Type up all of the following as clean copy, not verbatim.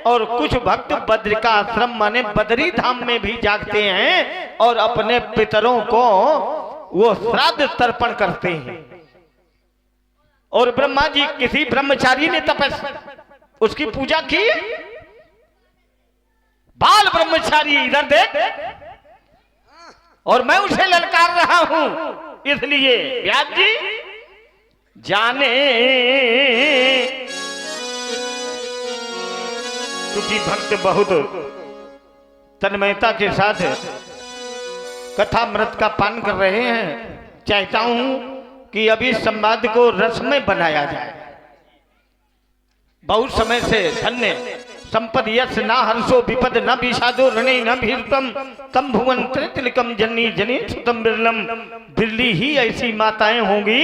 और कुछ भक्त बद्र का आश्रम माने बद्री धाम में भी जागते हैं और अपने पितरों को वो श्राद्ध तर्पण करते हैं। और ब्रह्मा जी किसी ब्रह्मचारी ने उसकी पूजा की, बाल ब्रह्मचारी इधर देख, और मैं उसे ललकार रहा हूं। इसलिए व्यास जी जाने, क्योंकि भक्त बहुत तन्मयता के साथ कथामृत का पान कर रहे हैं, चाहता हूं कि अभी संवाद को रस में बनाया जाए। बहुत समय से धन्य संपद यश ना हर्षो विपद न विषादो रणे न भीरतम तम भुवन त्रितिलकम जननी जनी सुतम बिरलम। बिरली ही ऐसी माताएं होंगी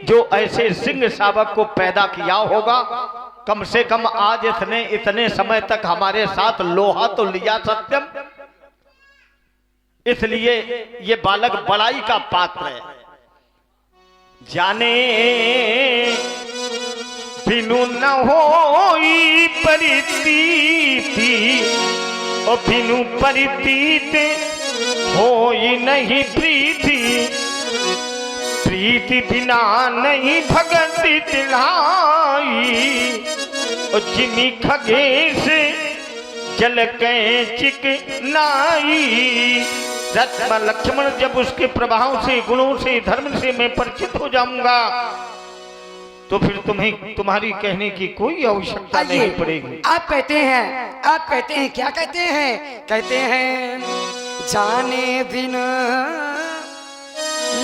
जो ऐसे सिंह शावक को पैदा किया होगा। कम से कम आज इतने समय तक हमारे साथ लोहा तो लिया सत्यम, इसलिए ये बालक बड़ाई का पात्र है। जाने बिनु न होई परितीति और बिनु परितीत होई नहीं प्रीति। प्रीति बिना नहीं भगति तिलाई और जिमी खगेश जल के चिकनाई। रत्न लक्ष्मण जब उसके प्रभाव से, गुणों से, धर्म से मैं परिचित हो जाऊंगा तो फिर तुम्हारी कहने की कोई आवश्यकता नहीं पड़ेगी। आप कहते हैं क्या कहते हैं? कहते हैं जाने बिन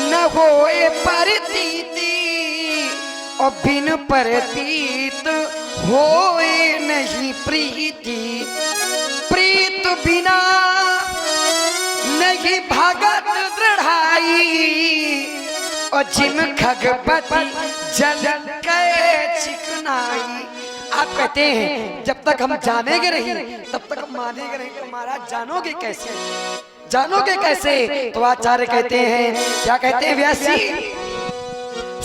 न होए परतीति और बिन परतीत होए नहीं प्रीति। प्रीत बिना नहीं भगत दृढ़ाई और जिम खगपति जल के चिकनाई। आप कहते हैं जब तक हम जानेंगे नहीं तब तक हम मानेंगे नहीं। तो महाराज जानोगे कैसे, जानोगे कैसे? तो आचार्य कहते हैं, क्या कहते हैं व्यास जी?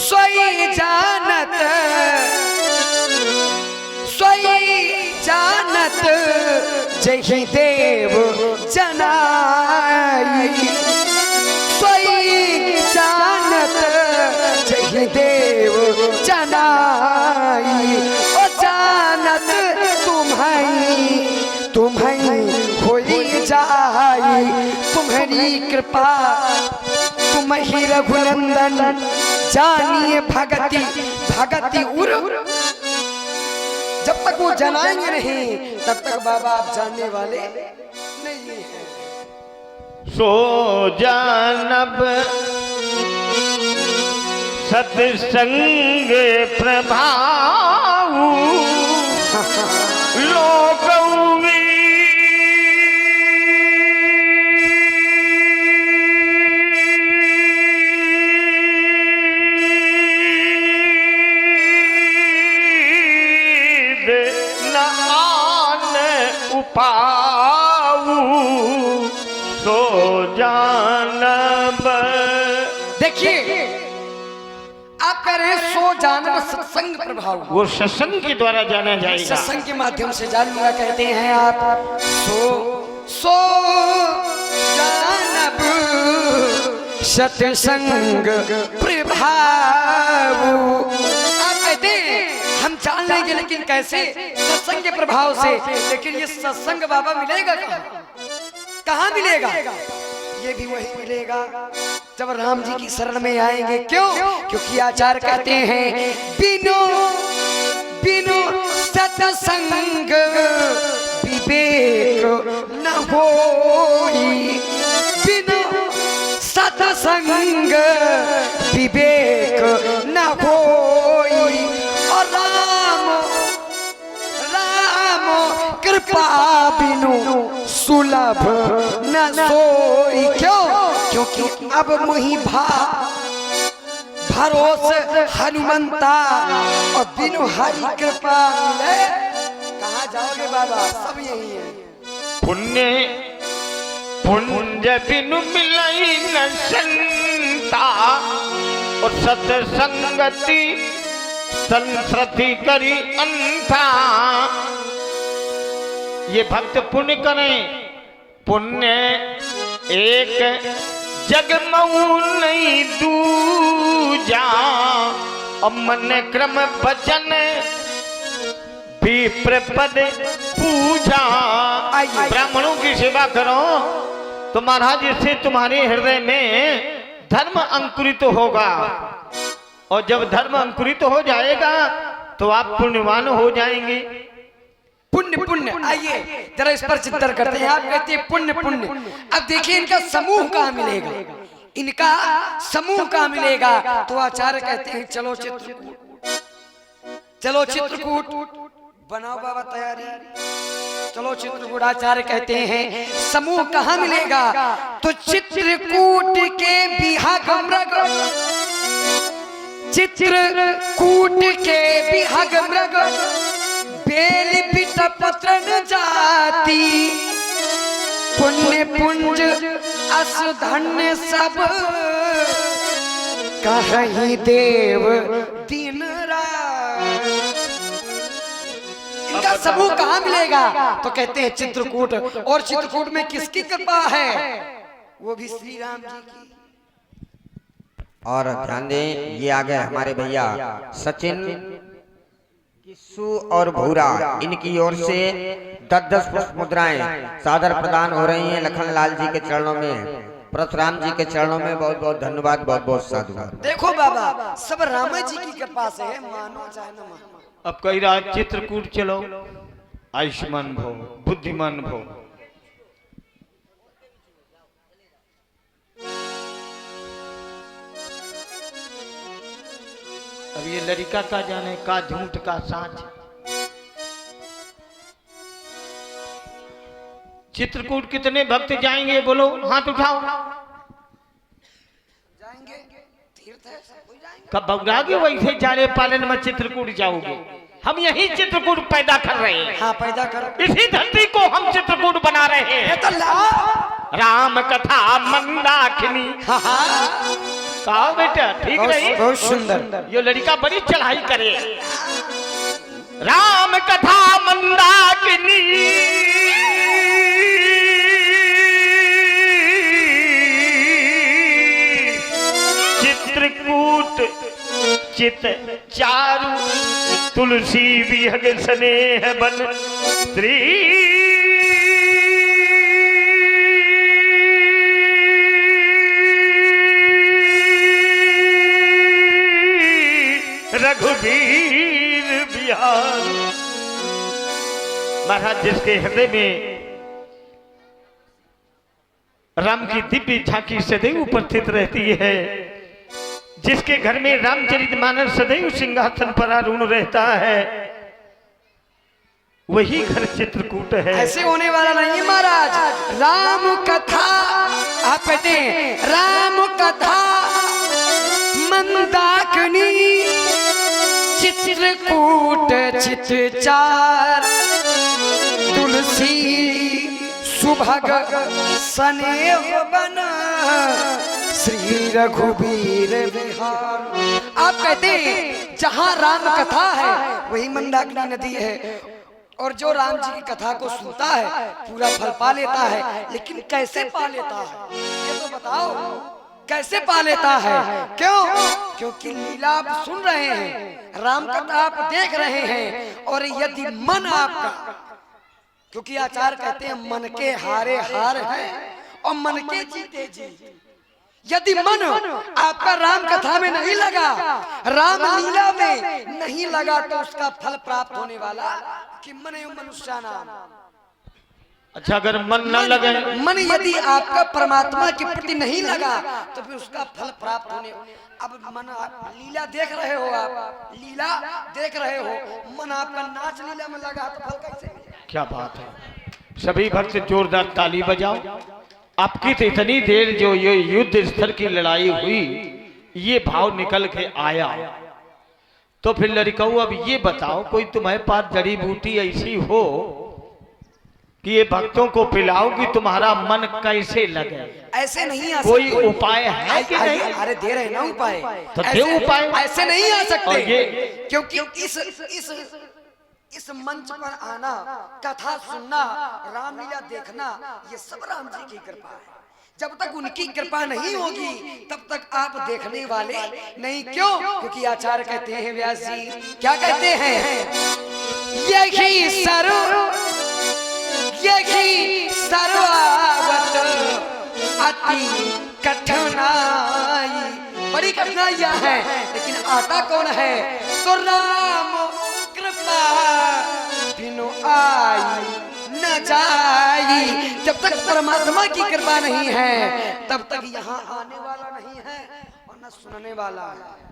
सोई जानत जय देव जनाई। सोई जानत जय देव जनाई। ओ जानत तुम्हारी होई जाई। तुम्हारी कृपा तुम्हारी रघुनंदन जानिए भगति उर। जब तक वो जनाएंगे नहीं तब तक बाबा आप जानने वाले नहीं हैं। सो जानब सत्संग प्रभाव लोक पाऊ सो जानब। देखिए आप कह रहे हैं सो जानब सत्संग प्रभाव, वो सत्संग के द्वारा जाना जाएगा, सत्संग के माध्यम से जानूंगा। कहते हैं आप सो जानब सत्संग प्रभाव। आप कहते हैं हम जान लेंगे लेकिन कैसे? सत्संग के प्रभाव से। लेकिन ये सत्संग बाबा मिलेगा कहाँ मिलेगा? ये भी वही मिलेगा जब राम जी की शरण में आएंगे। क्यों? क्योंकि आचार्य कहते हैं बिनु सत्संग विवेक न होई। बिनु सत्संग विवेक न होई। और राम कृपा बिनु सुलभ न सोई। क्यों? क्योंकि अब मुहि भरोसे हनुमंता और बिनु हरि कृपा मिले कहाँ जाओगे बाबा? सब यही है। पुण्य बिनु मिलई न संता और सत्संगति संस्कृति करी अंता। ये भक्त पुण्य करें, पुण्य एक जग मऊ नहीं दूजा, और मन क्रम भजन विप्र पद पूजा। ब्राह्मणों की सेवा करो तो महाराज इससे तुम्हारे हृदय में धर्म अंकुरित होगा, और जब धर्म अंकुरित हो जाएगा तो आप पुण्यवान हो जाएंगे। पुण्य पुण्य, आइए जरा इस पर चिंतन करते हैं। आप कहते हैं पुण्य पुण्य, अब देखिए इनका समूह कहाँ मिलेगा, इनका समूह कहाँ मिलेगा। तो आचार्य कहते हैं चलो चित्रकूट, चलो चित्रकूट बनाओ बाबा तैयारी, चलो चित्रकूट। आचार्य कहते हैं समूह कहाँ मिलेगा, तो चित्रकूट के बिहाग मृग, चित्रकूट के बिहाग मृग, बेल पिट पत्र न जाती, पुण्य पुंज अस धन्य सब, कहीं देव दिन रात। इनका समूह कहाँ मिलेगा, तो कहते हैं चित्रकूट। और चित्रकूट में किसकी कृपा है, वो भी श्री राम जी की। और ध्यान दें, ये आ गए हमारे भैया सचिन, किस्सू और भूरा, इनकी ओर से 10-10 पुष्प मुद्राएं सादर प्रदान हो रही हैं लखनलाल जी के चरणों में, परशुराम जी के चरणों में। बहुत बहुत धन्यवाद, बहुत बहुत साधुवाद। देखो बाबा, सब राम जी की कृपा से है, मानो चाहे न मानो। अब कही रहा चित्रकूट चलो, आयुष्मान भव, बुद्धिमान भव। अब ये लड़का का जाने का झूठ का साच। चित्रकूट कितने भक्त जाएंगे बोलो, हाथ उठाओ। जाएंगे, तीर्थ है, सब कोई जाएंगे। कब बगड़ागे वैसे जाड़े पालन में चित्रकूट जाओगे। हम यही चित्रकूट पैदा कर रहे हैं। हाँ पैदा करो, इसी धरती को हम चित्रकूट बना रहे हैं। तो लाओ राम कथा मंदाकिनी। कहा बेटा ठीक नहीं? बहुत सुंदर। ये लड़का बड़ी चढ़ाई करे। राम कथा मंदाकिनी, चित्रकूट चित चारु, तुलसी विहग स्नेह बन स्त्री, रघुवीर बिहार। महाराज जिसके हृदय में राम की दिव्य झांकी सदैव उपस्थित रहती है, जिसके घर में रामचरितमानस सदैव सिंहासन पर आरूढ़ रहता है, वही घर चित्रकूट है। ऐसे होने वाला नहीं महाराज। राम कथा, आप कहते हैं राम कथा मंदाकिनी, चित्रकूट चित चार, तुलसी सुभग स्नेह बन, श्री रघुवीर बिहार। आप कहते हैं जहाँ राम कथा है वही मंदाकिनी नदी है, और जो राम जी की कथा को सुनता है पूरा फल पा लेता है। लेकिन कैसे पा लेता है, ये तो बताओ, कैसे पा लेता है? क्यों? क्योंकि लीला आप सुन रहे हैं, राम कथा आप देख रहे हैं, और यदि मन आपका, क्योंकि आचार्य कहते हैं मन के हारे हार है और मन के जीते जीत। यदि मन आपका राम कथा में नहीं लगा, राम लीला में नहीं लगा, तो उसका फल प्राप्त होने वाला कि मन मनुष्य नाम। अच्छा अगर मन न लगे, मन यदि आपका परमात्मा के प्रति नहीं लगा तो फिर उसका फल प्राप्त होने। अब मन लीला देख रहे हो, आप लीला देख रहे हो, मन आपका नाच लीला में लगा तो फल कैसे? क्या बात है। सभी भक्त जोरदार ताली बजाओ। आपकी तो इतनी देर जो ये युद्ध स्तर की लड़ाई हुई, ये भाव निकल के आया, तो फिर लड़काऊ अब ये बताओ, कोई तुम्हारे पास जड़ी बूटी ऐसी हो कि ये भक्तों को पिलाओ कि तुम्हारा मन कैसे लगे? ऐसे नहीं आ कोई सकते। उपाय है कि नहीं? अरे दे रहे ना उपाय, तो दे उपाय। ऐसे नहीं आ सकते, और ये क्योंकि इस इस मंच पर आना, कथा सुनना, रामलीला देखना, ये सब राम जी की कृपा है। जब तक उनकी कृपा नहीं होगी तब तक आप देखने वाले नहीं। क्यों? क्योंकि आचार्य कहते हैं, व्यास जी क्या कहते हैं, यही सर्वावत अति कठिनाई। बड़ी कठिनाइयां हैं, लेकिन आता कौन है? तो राम कृपा बिनु आई न जाई। जब तक परमात्मा की कृपा नहीं है तब तक यहाँ आने वाला नहीं है और न सुनने वाला है।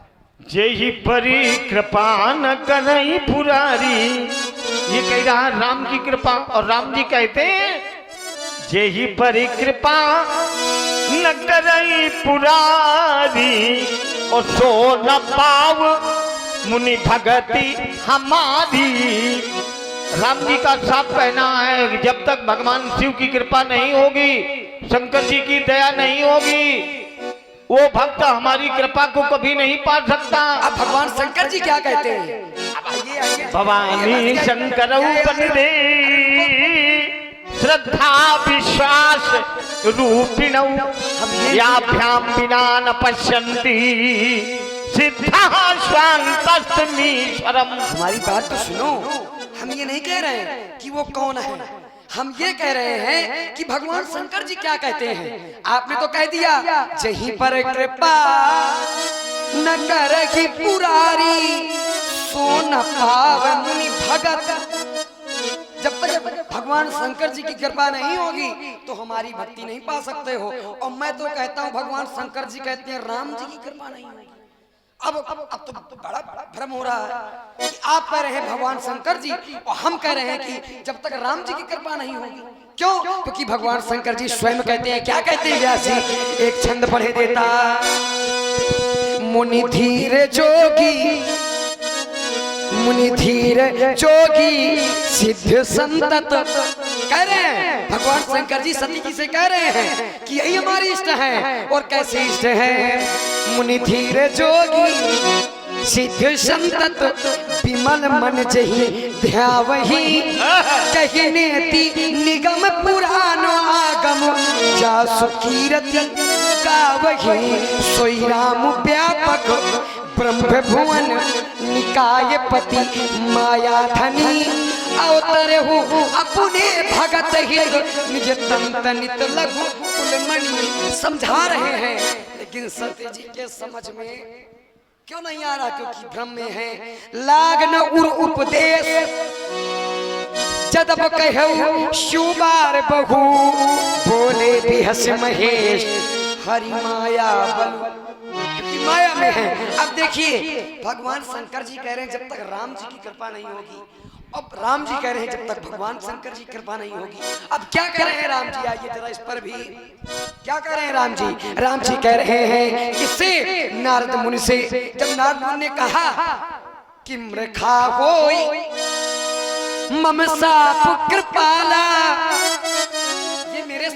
जेहि परी कृपा न करई पुरारी, ये कह रहा राम की कृपा। और राम जी कहते हैं जेहि परी कृपा न करई पुरारी, और सो न पाव मुनि भगति हमारी। राम जी का साफ कहना है कि जब तक भगवान शिव की कृपा नहीं होगी, शंकर जी की दया नहीं होगी, वो भक्त हमारी कृपा को कभी नहीं पा सकता। अब भगवान शंकर जी क्या कहते हैं? आइए भवानी शंकर बंदे श्रद्धा विश्वास रूपिणौ, याभ्याम बिना न पश्यन्ति सिद्धा स्वान्तस्तमीश्वरम। हमारी बात तो सुनो, हम ये नहीं कह रहे हैं कि वो कौन है, हम ये कह रहे हैं कि भगवान शंकर जी क्या कहते हैं। आपने तो कह दिया जहीं पर कृपा न करही पुरारी, सो न पाव मुनि भगत। जब तक भगवान शंकर जी की कृपा नहीं होगी तो हमारी भक्ति नहीं पा सकते हो। और मैं तो कहता हूँ भगवान शंकर जी कहते हैं राम जी की कृपा नहीं होगी। अब तो बड़ा भ्रम हो रहा है कि आप कह रहे हैं भगवान शंकर जी और हम कह रहे हैं कि जब तक राम जी की कृपा नहीं होगी। क्यों? क्योंकि भगवान शंकर जी स्वयं कहते हैं, क्या कहते हैं व्यास जी? एक छंद पढ़े देता, मुनि धीर जोगी सिद्ध संतत। कह रहे हैं भगवान शंकर जी सती जी से कह रहे हैं कि यही हमारी इष्ट है। और कैसे इष्ट है? मुनि धीर जोगी सिद्ध संतत, विमल मन जही ध्यावही, कहने ती निगम पुराण आगम, जासु कीरति गावही, सोई राम व्यापक ब्रह्म भुवन निकाय पति माया धनी, अवतरे हो अपने भगत हित निज तंत नित लघु कुलमणि। समझा रहे हैं लेकिन सत्य जी के समझ में क्यों नहीं आ रहा? क्योंकि भ्रम में है। लाग न उर उपदेश जदब कहु शिवबार बहु, बोले बिहस महेश हरि माया बलु, क्योंकि माया में है। अब देखिए भगवान शंकर जी कह रहे हैं जब तक राम जी की कृपा नहीं होगी, अब राम जी कह रहे हैं जब तक भगवान शंकर जी की कृपा नहीं होगी। अब क्या कह रहे हैं राम जी? आइए जरा इस पर भी क्या कह रहे हैं राम जी? राम जी कह रहे हैं किससे? नारद मुनि से। जब नारद मुनि ने कहा कि मृखा होई मम साप कृपाला, ये मेरे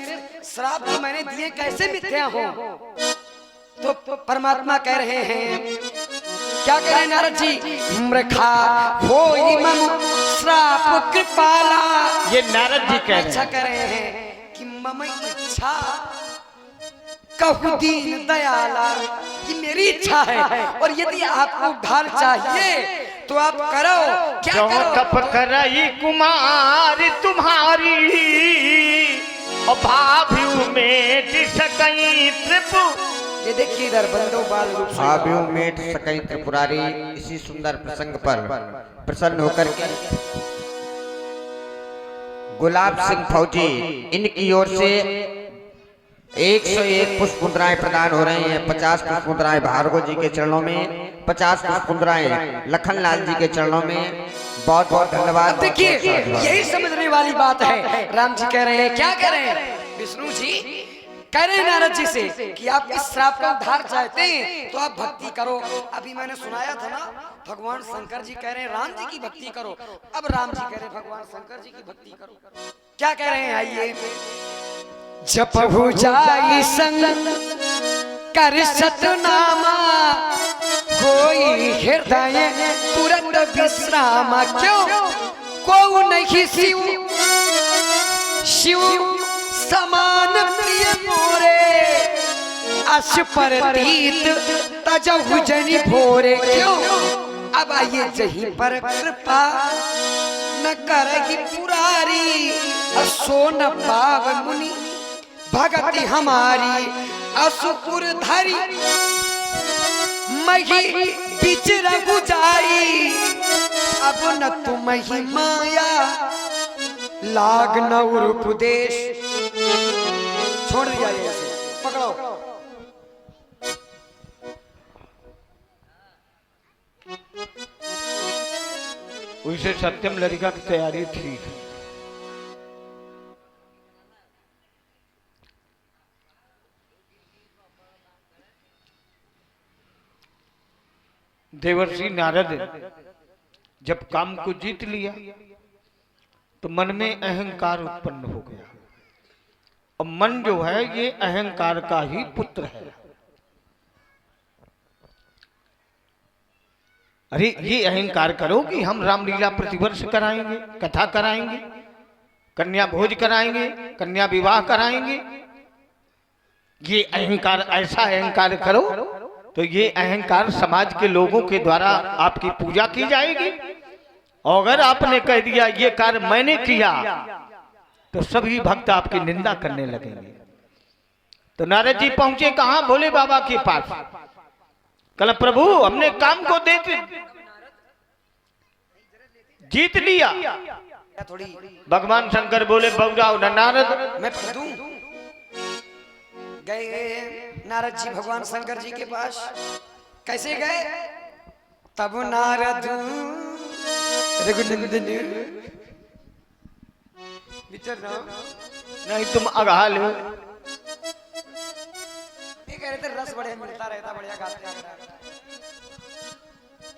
श्राप जो मैंने दिए कैसे मिथ्या हो? तो परमात्मा कह रहे हैं, क्या कह रहे हैं नारद जी? मृखा होई मम श्राप कृपाला। ये नारद जी कह रहे हैं। अच्छा कह रहे हैं कि मम इच्छा कहु दीन दयाला, कि मेरी इच्छा है और यदि आपको उद्धार चाहिए तो आप करो। क्या करो? तप करई कुमार तुम्हारी, और भाभ्यू में सकई त्रिपु। ये देखिए इधर बंदो बाल रूप से भाभ्यू मेट सकई त्रिपुरारी। इसी सुंदर प्रसंग पर प्रसन्न होकर के गुलाब सिंह फौजी इनकी ओर से 101 पुष्प मुद्राएं प्रदान हो रही हैं। 50 पुष्प मुद्राएं भार्गव जी के चरणों में, 50 पुष्प मुद्राएं लखनलाल जी के चरणों में। बहुत बहुत धन्यवाद। देखिए यही समझने वाली बात है। राम जी कह रहे हैं, क्या कह रहे हैं? विष्णु जी कह रहे हैं नारद जी से कि आप इस श्राप का उद्धार चाहते हैं तो आप भक्ति करो। अभी मैंने सुनाया था ना, भगवान शंकर जी कह रहे हैं राम जी की भक्ति करो। अब राम जी कह रहे हैं भगवान शंकर जी की भक्ति करो। क्या कह रहे हैं? आइए, जपहु जाई संग कर सतनामा, कोई हृदय तुरंत विश्राम। क्यों? को नहीं शिव शिव समान प्रिय मोरे अश परतीत तजहु जनि भोरे। क्यों? अब आइए जहीं पर कृपा न करगी पुरारी असो न पाव मुनि भगति हमारी असुपुर धरी मही बिच रघु जाई अब न तुम ही माया लाग न उपदेश। छोड़ दिया ये ऐसे, पकड़ो। उसे सत्यम लड़का की तैयारी थी। देवर्षि नारद जब काम को जीत लिया तो मन में अहंकार उत्पन्न हो गया। और मन जो है ये अहंकार का ही पुत्र है। अरे ये अहंकार करो कि हम रामलीला प्रतिवर्ष कराएंगे, कथा कराएंगे, कन्या भोज कराएंगे, कन्या विवाह कराएंगे। ये अहंकार, ऐसा अहंकार करो तो ये अहंकार समाज के लोगों के द्वारा आपकी पूजा की जाएगी। और अगर आपने कह दिया ये कार्य मैंने किया तो सभी भक्त आपकी निंदा करने लगेंगे। तो नारद जी पहुंचे कहां? भोले बाबा के पास। कल प्रभु हमने काम को देते जीत लिया। थोड़ी भगवान शंकर बोले बउराओ न नारद। मैं पढ़ दूं। गए नारद जी भगवान शंकर जी के पास। कैसे गए? तब नारद रघुनंदन विचार नहीं तुम अगाह लो। ये कह रहे थे रस बढ़िया मिलता रहता, बढ़िया गाते हैं।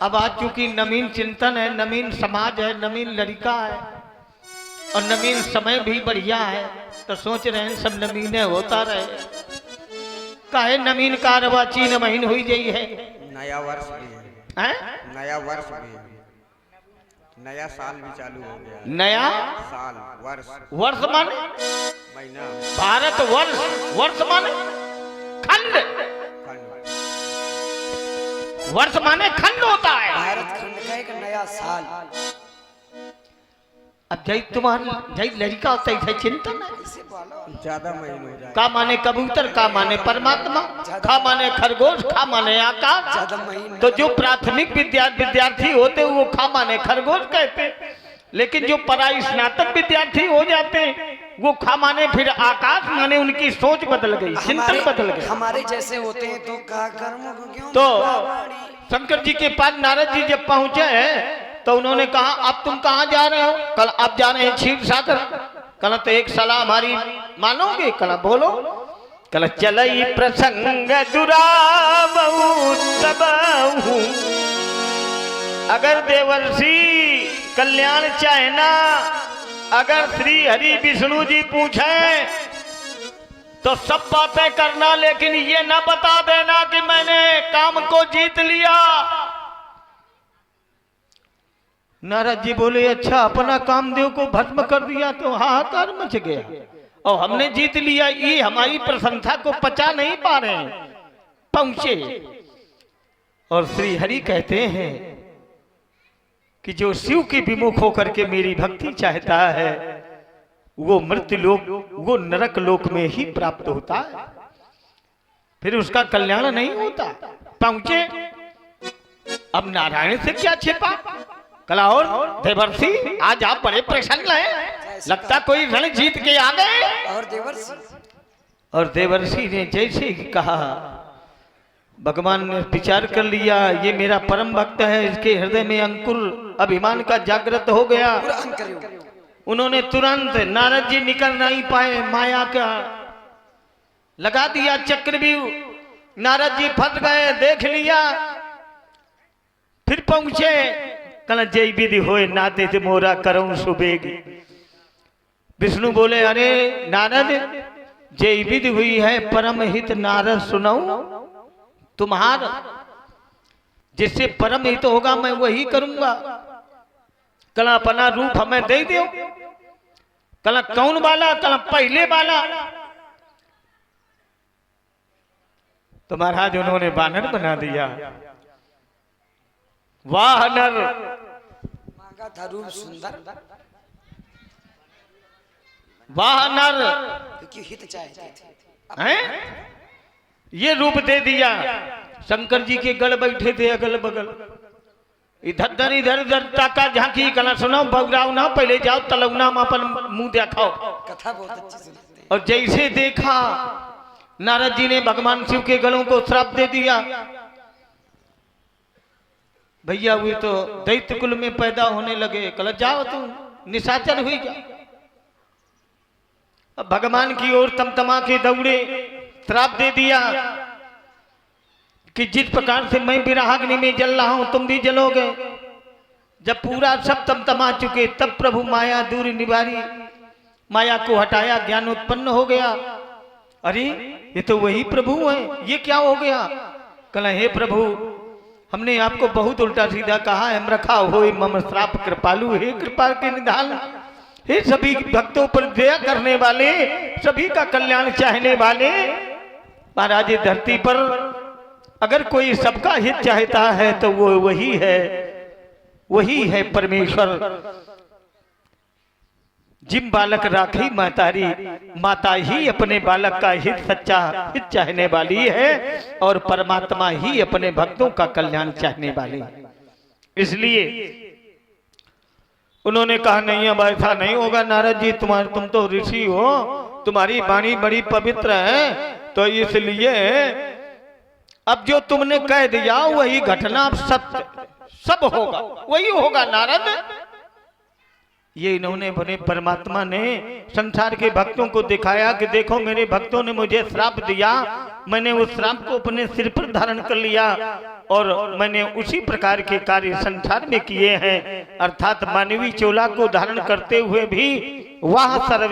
अब आज चूंकि नवीन चिंतन है, नवीन समाज है, नवीन लड़का है और नवीन समय भी बढ़िया है तो सोच रहे हैं सब नवीन होता रहे। काहे नवीन कारवा चीन महीन हुई गई है। नया वर्ष भी है, नया वर्ष भी है, नया साल भी चालू हो गया। नया साल वर्ष, वर्ष माने महीना, भारत वर्ष, वर्ष माने खंड, खंड, वर्ष माने खंड होता है। भारत खंड का एक नया साल। अब जय तुम्हारी जय लड़का होता है चिंतन है। इसे बोलो ज्यादा महीन हो जाए। का माने कबूतर, का माने परमात्मा, खा माने खरगोश, खा माने आकाश। ज्यादा महीन तो जो प्राथमिक विद्यार्थी होते वो खा माने खरगोश कहते, लेकिन जो पराई स्नातक विद्यार्थी हो जाते वो खा माने फिर आकाश माने। उनकी सोच बदल गई, चिंतन बदल गया। हमारे जैसे होते हैं तो का कर्म क्यों? तो शंकर जी के पास नारद जी जब पहुंचे तो उन्होंने कहा अब तुम कहाँ जा रहे हो? कल आप जा रहे हैं क्षीर सागर। कल तो एक सलाह हमारी मानोगे? कल बोलो। कल चलई प्रसंग दुराबहु तबहु। अगर देवर्षि कल्याण चाहना, अगर श्री हरि विष्णु जी पूछे तो सब बातें करना, लेकिन ये न बता देना कि मैंने काम को जीत लिया। नारद जी बोले अच्छा, अपना कामदेव को भस्म कर दिया तो हाहाकार मच गया और हमने जीत लिया। ये हमारी प्रशंसा को पचा नहीं पा रहे हैं। पहुंचे और श्री हरि कहते हैं कि जो शिव के विमुख होकर के मेरी भक्ति चाहता है वो मृत्यु लोक, वो नरक लोक में ही प्राप्त होता है, फिर उसका कल्याण नहीं होता। पहुंचे, अब नारायण से क्या छिपा? कला और देवर्षि आज आप बड़े प्रसन्न हैं, लगता कोई रण जीत के आ गए। और देवर्षि ने जैसे ही कहा, भगवान ने विचार कर लिया ये मेरा परम भक्त है, इसके हृदय में अंकुर अभिमान का जागृत हो गया। उन्होंने तुरंत, नारद जी निकल नहीं पाए, माया का लगा दिया चक्रव्यूह। नारद जी फंस गए, देख लिया। फिर पहुंचे, कल जय विधि होए नाते से मोरा करऊं सुबेगी। विष्णु बोले अरे नारद, जय विधि हुई है परम हित नारद सुनाऊं तुम्हारा, जिससे परम हित होगा मैं वही करूंगा। कला अपना रूप हमें दे दो, कला कौन वाला, कला पहले वाला। तो महाराज उन्होंने बानर बना दिया। वाह नर, मांगा था रूप सुंदर, वाह नर, क्योंकि हित चाहते थे। हैं? ये रूप दे दिया। शंकर जी के गढ़ बैठे थे अगल बगल, इधर इधर उधर ताका झांकी, कला सुनो बगराव ना, पहले जाओ तलौना अपन मुंह दिखाओ। कथा बहुत अच्छी सुनाते हैं। और जैसे देखा नारद जी ने भगवान शिव के गलों को श्राप दे दिया। भैया हुई तो दैत्य कुल में पैदा होने लगे, कल जाओ तुम निशाचर हुई जा। अब भगवान की ओर तमतमा के दौड़े, श्राप दे दिया कि जिस प्रकार से मैं विराहाग्नि में जल रहा हूं तुम भी जलोगे। जब पूरा सब तमतमा चुके तब प्रभु माया दूर निवारी, माया को हटाया, ज्ञान उत्पन्न हो गया। अरे ये तो वही प्रभु है, ये क्या हो गया? कला हे प्रभु, हमने आपको बहुत उल्टा सीधा कहा, हम रखा हो मम श्राप कृपालु, हे कृपा के निधान, हे सभी भक्तों पर दया करने वाले, सभी का कल्याण चाहने वाले। महाराज धरती पर अगर कोई सबका हित चाहता है तो वो वही है परमेश्वर। जिम बालक राखी मातारी, माता ही अपने बालक का सच्चा हित चाहने वाली है और परमात्मा ही अपने भक्तों का कल्याण चाहने वाली। इसलिए उन्होंने कहा नहीं अब ऐसा नहीं होगा नारद जी, तुम तो ऋषि हो, तुम्हारी वाणी बड़ी पवित्र है, तो इसलिए अब जो तुमने कह दिया वही घटना अब सत्य सब होगा, वही होगा नारद। ये इन्होंने बने परमात्मा ने संसार के भक्तों को दिखाया कि देखो मेरे भक्तों ने मुझे श्राप दिया, मैंने उस श्राप को अपने सिर पर धारण कर लिया और मैंने उसी प्रकार के कार्य संसार में किए हैं। अर्थात मानवी चोला को धारण करते हुए भी वह सर्व